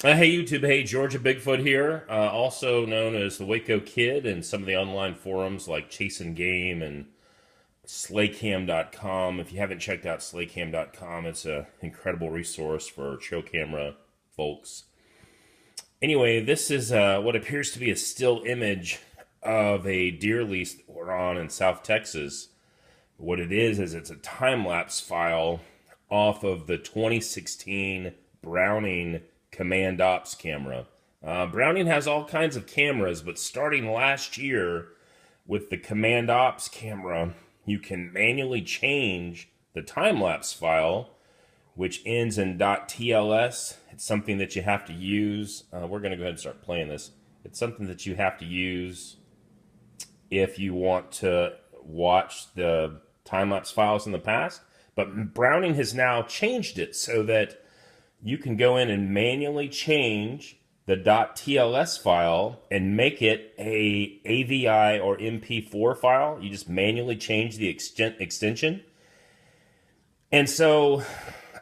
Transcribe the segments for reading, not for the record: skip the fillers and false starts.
Hey YouTube, hey Georgia Bigfoot here, also known as the Waco Kid in some of the online forums like Chasing Game and Slaycam.com. If you haven't checked out Slaycam.com, it's an incredible resource for trail camera folks. Anyway, this is what appears to be a still image of a deer lease that we're on in South Texas. What it is it's a time-lapse file off of the 2016 Browning Command Ops camera. Browning has all kinds of cameras, but starting last year with the Command Ops camera, you can manually change the time-lapse file, which ends in .tls. It's something that you have to use. We're going to go ahead and start playing this. It's something that you have to use if you want to watch the time-lapse files in the past. But Browning has now changed it so that you can go in and manually change the .tls file and make it a AVI or MP4 file. You just manually change the extension. And so,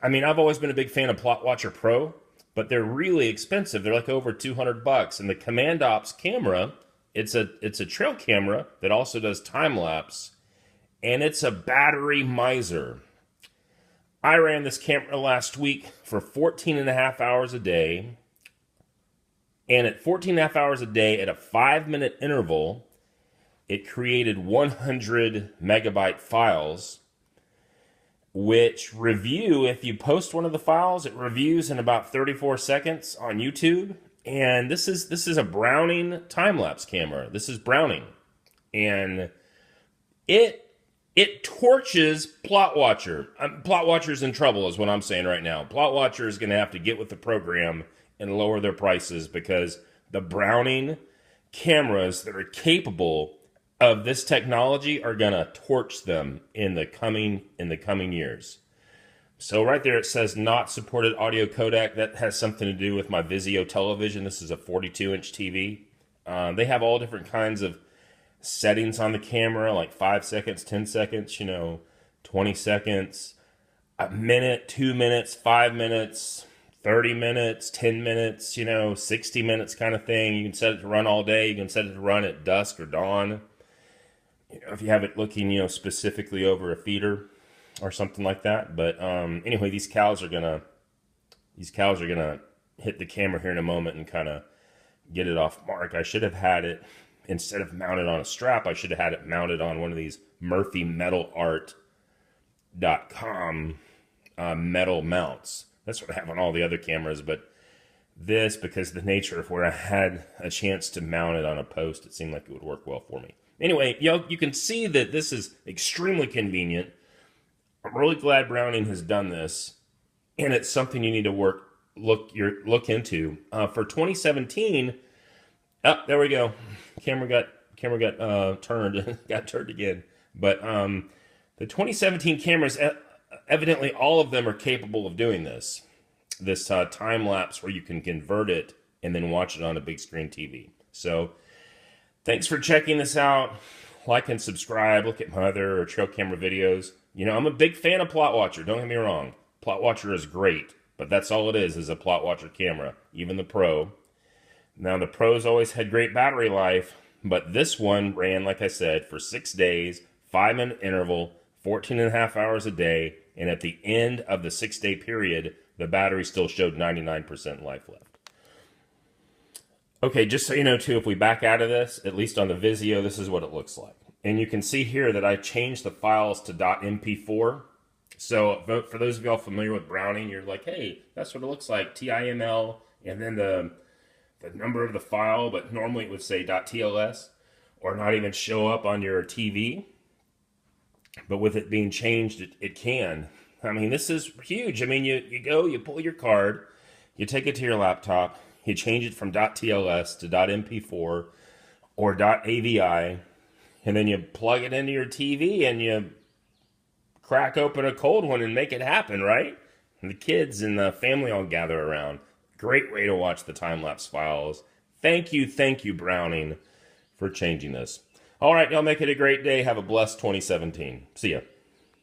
I mean, I've always been a big fan of Plotwatcher Pro, but they're really expensive. They're like over $200. And the Command Ops camera, it's a trail camera that also does time lapse, and it's a battery miser. I ran this camera last week for 14 and a half hours a day. And at 14 and a half hours a day, at a 5-minute interval, it created 100 megabyte files, which review, if you post one of the files, it reviews in about 34 seconds on YouTube. And this is a Browning time-lapse camera. This is Browning. And it torches Plotwatcher. Plotwatcher's in trouble is what I'm saying right now. Plotwatcher is going to have to get with the program and lower their prices because the Browning cameras that are capable of this technology are going to torch them in the coming years. So right there it says not supported audio codec. That has something to do with my Vizio television. This is a 42-inch TV. They have all different kinds of settings on the camera, like 5 seconds, 10 seconds, 20 seconds, a minute, 2 minutes, 5 minutes, 30 minutes, 10 minutes, 60 minutes kind of thing. You can set it to run all day. You can set it to run at dusk or dawn. If you have it looking, specifically over a feeder or something like that. But anyway, these cows are gonna hit the camera here in a moment and kind of get it off mark. I should have had it, instead of mounted on a strap, I should have had it mounted on one of these murphymetalart.com metal mounts. That's what I have on all the other cameras, but this, because of the nature of where I had a chance to mount it on a post, it seemed like it would work well for me. Anyway, you can see that this is extremely convenient. I'm really glad Browning has done this, and it's something you need to look into. For 2017, there we go. Camera got turned, got turned again. But the 2017 cameras, evidently all of them are capable of doing this time lapse where you can convert it and then watch it on a big screen TV. So thanks for checking this out. Like and subscribe. Look at my other trail camera videos. I'm a big fan of Plotwatcher. Don't get me wrong. Plotwatcher is great, but that's all it is a Plotwatcher camera, even the Pro. Now, the Pro's always had great battery life, but this one ran, like I said, for 6 days, 5-minute interval, 14 and a half hours a day, and at the end of the 6-day period, the battery still showed 99% life left. Okay, just so you know, too, if we back out of this, at least on the Vizio, this is what it looks like. And you can see here that I changed the files to .mp4. So for those of y'all familiar with Browning, you're like, hey, that's what it looks like, TIML, and then the number of the file, but normally it would say .tls or not even show up on your TV. But with it being changed, it can. I mean, this is huge. I mean, you pull your card, you take it to your laptop, you change it from .tls to .mp4 or .avi, and then you plug it into your TV and you crack open a cold one and make it happen, right? And the kids and the family all gather around. Great way to watch the time-lapse files. Thank you, Browning, for changing this. All right, y'all make it a great day. Have a blessed 2017. See ya.